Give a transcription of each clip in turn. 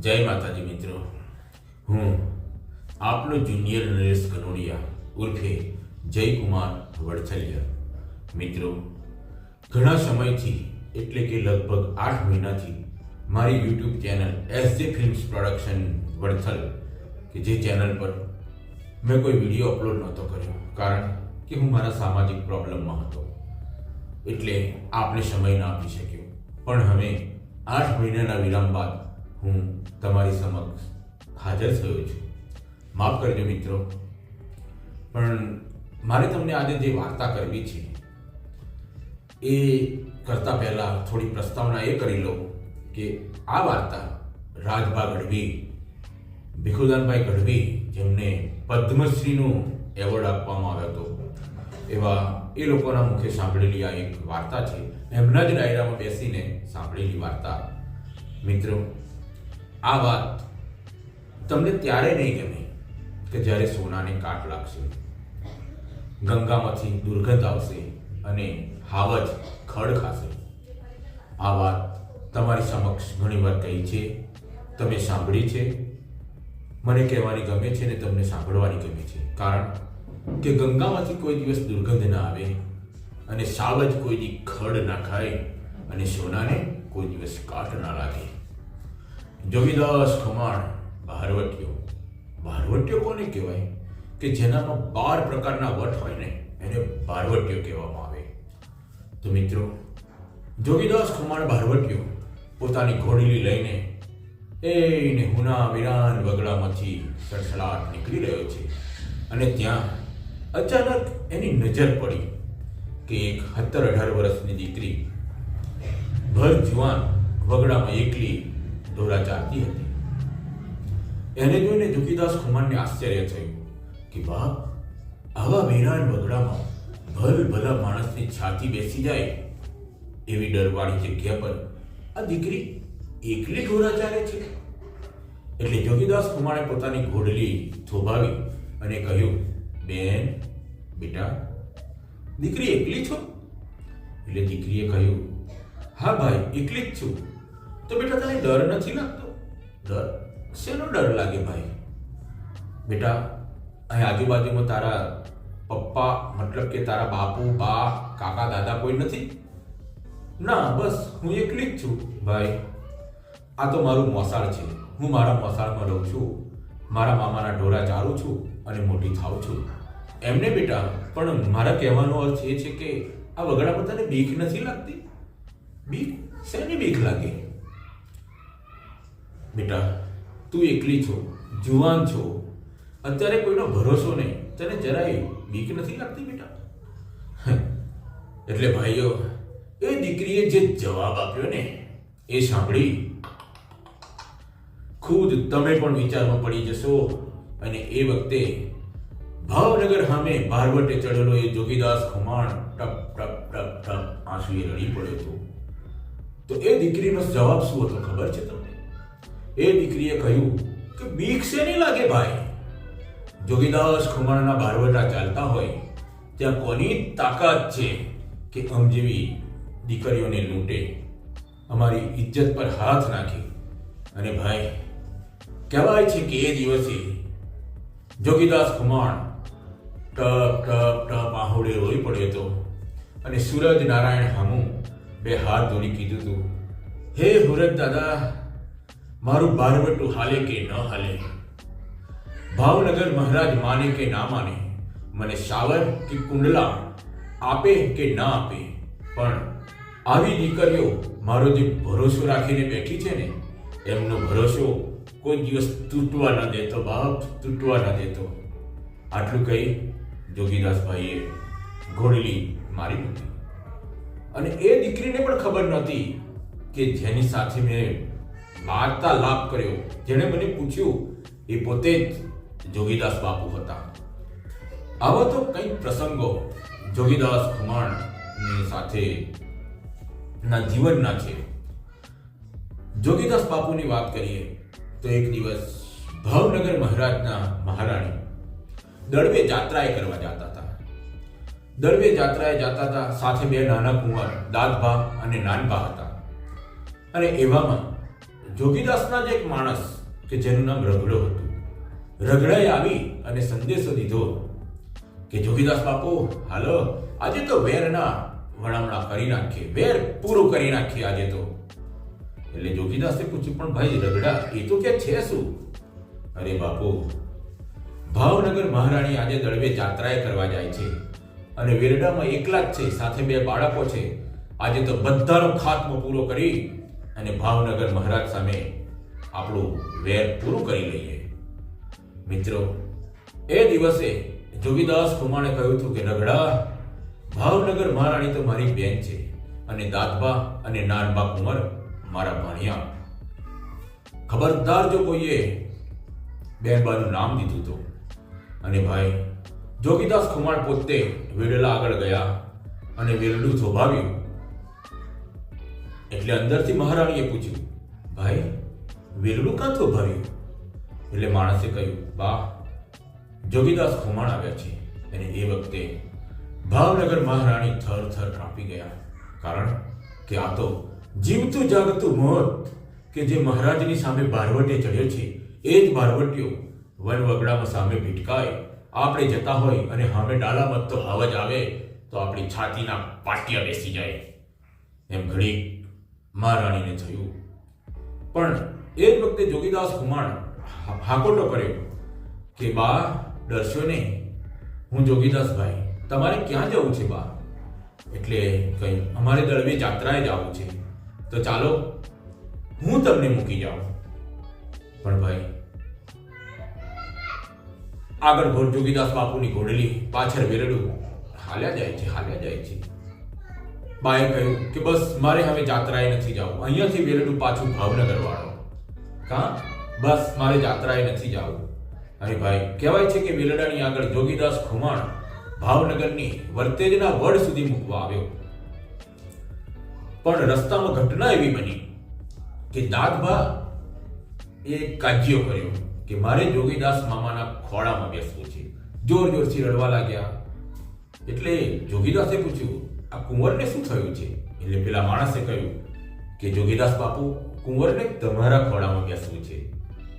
જય માતાજી મિત્રો, હું આપનો જુનિયર નરેશ કનોડિયા ઉર્ફે જયકુમાર વડથલિયા. મિત્રો, ઘણા સમયથી એટલે કે લગભગ 8 મહિનાથી મારી YouTube channel SJ films production Vadthal કે જે ચેનલ પર મેં કોઈ વિડીયો અપલોડ નહોતો કર્યો, કારણ કે હું મારા સામાજિક પ્રોબ્લેમમાં હતો, એટલે આપને સમય ના આપી શક્યો. પણ હવે 8 મહિનાના વિરામ બાદ હું તમારી સમક્ષ હાજર થયો છું. માફ કરજો મિત્રો, પણ મારે તમને આજે જે વાર્તા કરવી છે એ કરતા પહેલા થોડી પ્રસ્તાવના એ કરી લો કે આ વાર્તા રાજભા ગઢવી, ભીખુદાનભાઈ ગઢવી, જેમને પદ્મશ્રીનો એવોર્ડ આપવામાં આવ્યો હતો, એવા એ લોકોના મુખે સાંભળેલી આ એક વાર્તા છે. એમના જ ડાયરામાં બેસીને સાંભળેલી વાર્તા. મિત્રો, આ વાત તમને ત્યારે નહીં ગમે કે જ્યારે સોનાને કાટ લાગશે, ગંગામાંથી દુર્ગંધ આવશે અને હાવજ ખડ ખાશે. આ વાત તમારી સમક્ષ ઘણી વાર કહી છે, તમે સાંભળી છે. મને કહેવાની ગમે છે ને તમને સાંભળવાની ગમે છે, કારણ કે ગંગામાંથી કોઈ દિવસ દુર્ગંધ ના આવે અને સાવજ કોઈ દી ખડ ના ખાય અને સોનાને કોઈ દિવસ કાટ ના લાગે. જોગીદાસ ખમાણ ભારવટીયો. ભારવટીયો કોને કહેવાય? કે જેનામાં 12 પ્રકારના વટ હોય ને એને ભારવટીયો કહેવામાં આવે. તો મિત્રો, જોગીદાસ ખમાણ ભારવટીયો પોતાની ઘોડીલી લઈને એને હુના વિરાન વગડામાંથી સડસડાટ નીકળી રહ્યો છે અને ત્યાં અચાનક એની નજર પડી કે એક 17-18 વર્ષની દીકરી ભર જુવાન વગડામાં એકલી ઢોરા ચારતી હતી. એને જોઈને જોગીદાસ ખુમાણને આશ્ચર્ય થયું કે બાપ, આવા વેરાન વગડામાં ભલા માણસની છાતી બેસી જાય એવી ડરવાળી જગ્યા પર આ દીકરી એકલી ઢોરા ચારે છે. એટલે જોગીદાસ ખુમાણે પોતાની ઘોડલી થોભાવી અને કહ્યું, બેન, બેટા, દીકરી એકલી છો? એટલે દીકરીએ કહ્યું, હા ભાઈ, એકલી જ છું. તો બેટા, તને ડર નથી લાગતો? ડર? શેનો ડર લાગે ભાઈ? બેટા, અહીં આજુબાજુમાં તારા પપ્પા, મતલબ કે તારા બાપુ, બા, કાકા, દાદા કોઈ નથી? ના, બસ હું એકલી જ છું ભાઈ. આ તો મારું મોસાળ છે. હું મારા મોસાળમાં રહું છું, મારા મામાના ઢોરા ચારું છું અને મોટી થાઉં છું. એમને બેટા, પણ મારા કહેવાનો અર્થ એ છે કે આ વગડામાં તને બીક નથી લાગતી? બીક? શેની બીક લાગે? બેટા, તું એકલી છો, જુવાન છો, અત્યારે કોઈનો ભરોસો નહીં, તને જરાય બીક નથી લાગતી બેટા? એટલે ભાઈઓ, એ દીકરીએ જે જવાબ આપ્યો ને એ સાંભળી ખુદ તમે પણ વિચારમાં પડી જશો. અને એ વખતે ભાવનગર સામે ભારવટે ચડેલો એ જોગીદાસ ખુમાણ ટપ ટપ ટપ ટપ આંસુએ રડી પડ્યો હતો. તો એ દીકરીનો જવાબ શું હતો ખબર છે તમને? એ દીકરીએ કહ્યું કે બીક શેની લાગે ભાઈ? જોગીદાસ ખુમાણના ભારવટા ચાલતા હોય ત્યાં કોની તાકાત છે કે અમ જેવી દીકરીઓને લૂંટે, અમારી ઇજ્જત પર હાથ નાખે? અને ભાઈ, કહેવાય છે કે એ દિવસે જોગીદાસ ખુમાણ ટપ ટપ ટપ આહોડે રોઈ પડ્યો હતો અને સૂરજ નારાયણ હામું બે હાથ જોડી કીધું હતું, હે હુરત દાદા, મારું ભારવટું હાલે કે ન હાલે, ભાવનગર મહારાજ માને કે ના માને, મને શાવર કે કુંડલા આપે કે ના આપે, પણ આવી દીકરીઓ મારો જે ભરોસો રાખીને બેઠી છે ને, એમનો ભરોસો કોઈ દિવસ તૂટવા ન દેતો બાપ, તૂટવા ન દેતો. આટલું કહી જોગીદાસભાઈએ ઘોડલી મારી મૂકી. અને એ દીકરીને પણ ખબર નહોતી કે જેની સાથે મેં વાર્તાલાપ કર્યો, જેણે મને પૂછ્યું, એ પોતે જ જોગીદાસ બાપુ હતા. આવો તો કંઈક પ્રસંગો જોગીદાસ ખુમાણની સાથે ના જીવનના છે. જોગીદાસ બાપુની વાત કરીએ તો એક દિવસ ભાવનગર મહારાજના મહારાણી દળવે જાત્રાએ કરવા જતા હતા. દળવે જાત્રાએ જતા હતા, સાથે બે નાના કુંવર દાદભા અને નાનભા હતા. અને એવામાં જોગીદાસના જ એક માણસ કે જેનું નામ રઘડો હતું. રઘડાએ આવી અને સંદેશો દીધો કે જોગીદાસ બાપુ હાલો, આજે તો વેરના વણામણા કરી નાખીએ, વેર પૂરું કરી નાખીએ આજે તો. એટલે જોગીદાસે પૂછ્યું, પણ ભાઈ રઘડા, એ તો કે છે શું? અરે બાપુ, ભાવનગર મહારાણી આજે દળવે જાત્રાએ કરવા જાય છે અને વેરડામાં એકલા જ છે, સાથે 2 બાળકો છે. આજે તો બધાનો ખાત્મો પૂરો કરી અને ભાવનગર મહારાજ સામે આપણું વેર પૂરું કરી લઈએ. મિત્રો, એ દિવસે જોગીદાસ ખુમાણે કહ્યું હતું કે રઘડા, ભાવનગર મહારાણી તો મારી બેન છે અને દાદબા અને નાનબા કુંવર મારા ભાણિયા. ખબરદાર જો કોઈએ બેનબાનું નામ દીધું તો. અને ભાઈ, જોગીદાસ ખુમાણ પોતે વેડલા આગળ ગયા અને વેલડું થોભાવ્યું. એટલે અંદરથી મહારાણીએ પૂછ્યું, ભાઈ વેલડું કાં થોભાવ્યું? એટલે માણસે કહ્યું, બા, જોગીદાસ ખુમાણ આવ્યા છે. અને એ વખતે ભાવનગર મહારાણી થર કાંપી ગયા. કારણ કે આ તો જીવતું જાગતું મોત કે જે મહારાજની સામે બારવટે ચડ્યો છે, એ જ બારવટીઓ વન વગડામાં સામે ભીટકાય. આપણે જતા હોય અને સામે ડાલામત તો અવાજ આવે તો આપણી છાતીના પાટિયા બેસી જાય. એમ ઘડી મહારાણીને થયું. પણ એ જ વખતે જોગીદાસ ખુમાણ હાકોટો કર્યો કે બા, ડરશો નહીં, હું જોગીદાસભાઈ, તમારે ક્યાં જવું છે બા? એટલે કહ્યું, અમારે દળવે જાત્રાએ જવું છે, તો ચાલો હું તમને મૂકી જાઉં. પણ ભાઈ, આગળ જોગીદાસ બાપુની ઘોડલી, પાછળ વેરડું હાલ્યા જાય છે. બાએ કહ્યું કે બસ મારે હવે જાત્રાએ નથી જવું, અહીંયાથી વેરડું પાછું ભાવનગર વાળો. કાં? બસ મારે જાત્રાએ નથી જવું. અરે ભાઈ, કહેવાય છે કે વેલડાની આગળ જોગીદાસ ખુમાણ ભાવનગરની વર્તેજના વડ સુધી મૂકવા આવ્યો. પણ રસ્તામાં ઘટના એવી બની કે દાદબા એ કાજ્યો કર્યો કે મારે જોગીદાસ મામાના ખોળામાં બેસવું છે. જોરથી રડવા લાગ્યા. એટલે જોગીદાસે પૂછ્યું, આ કુંવરને શું થયું છે? એટલે પેલા માણસે કહ્યું કે જોગીદાસ બાપુ, કુંવરને તમારા ખોળામાં બેસવું છે.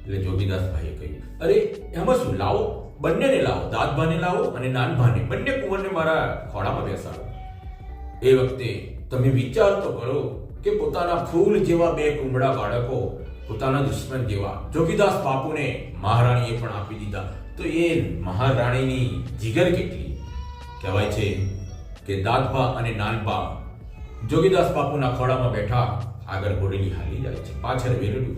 એટલે જોગીદાસભાઈએ કહ્યું, અરે એમાં શું, લાવો, બંનેને લાવો, દાદભાને લાવો અને નાનભાને, બંને કુંવરને મારા ખોળામાં બેસાડો. એ વખતે તમે વિચાર તો કરો કે પોતાના ફૂલ જેવા 2 કુંબળા બાળકો, પોતાના દુશ્મન જેવા જોગીદાસ બાપુને મહારાણીએ પણ આપી દીધા. તો એ મહારાણીની જીગર કેટલી! કહેવાય છે કે દાદબા અને નાનબા જોગીદાસ બાપુના ખોળામાં બેઠા, આગળ ઘોડલી હાલી જાય છે, પાછળ વેરડું.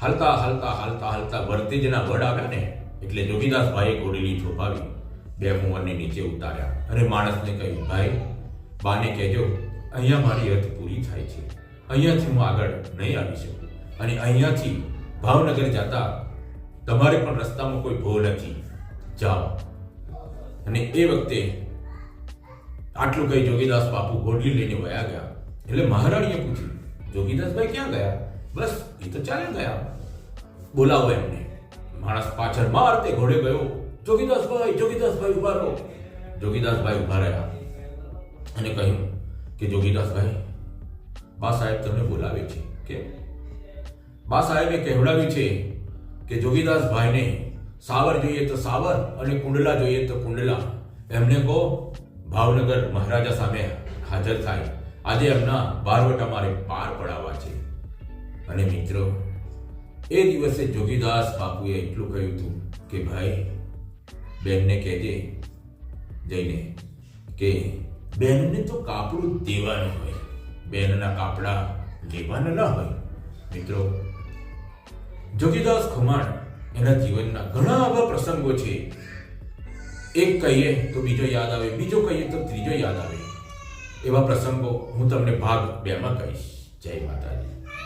હાલતા વર્તેજના વડ આવ્યા ને એટલે જોગીદાસભાઈએ ઘોડલી થોભાવી, 2 કુંવરને નીચે ઉતાર્યા અને માણસને કહ્યું, ભાઈ, બાને કહેજો અહીંયા મારી હદ પૂરી થાય છે, અહીંયાથી હું આગળ નહીં આવી શકું અને અહીંયાથી ભાવનગર જતા તમારે પણ રસ્તામાં કોઈ ભો નથી, જાઓ. અને એ વખતે આટલું કહી જોગીદાસ બાપુ ઘોડલી લઈને વયા ગયા. એટલે મહારાણીએ પૂછ્યું, જોગીદાસભાઈ ક્યાં ગયા? બસ એ તો ચાલે ગયા, બોલાવો એમને. માણસ પાછળ મારતે ઘોડે ગયો, જોગીદાસભાઈ ઉભા રહો. જોગીદાસભાઈ ઉભા રહ્યા અને કહ્યું કે જોગીદાસભાઈ, બા સાહેબ તમને બોલાવે છે. કે બા સાહેબે કહેવડાવ્યું છે કે જોગીદાસભાઈને સાવર જોઈએ તો સાવર અને કુંડલા જોઈએ તો કુંડલા, એમને કહો ભાવનગર મહારાજા સામે હાજર થાય. આજે એમના બારવટા મારે પાર પડાવવા છે. અને મિત્રો, એ દિવસે જોગીદાસ બાપુએ એટલું કહ્યું હતું કે ભાઈ, બેનને કહેજે જઈને કે બેનને તો કાપડું દેવાનું હોય, બેનના કાપડા લેવાના ના હોય. મિત્રો, જોગીદાસ ખુમાણ એના જીવનના ઘણા આવા પ્રસંગો છે. એક કહીએ તો બીજો યાદ આવે, બીજો કહીએ તો ત્રીજો યાદ આવે. એવા પ્રસંગો હું તમને ભાગ 2માં કહીશ. જય માતાજી.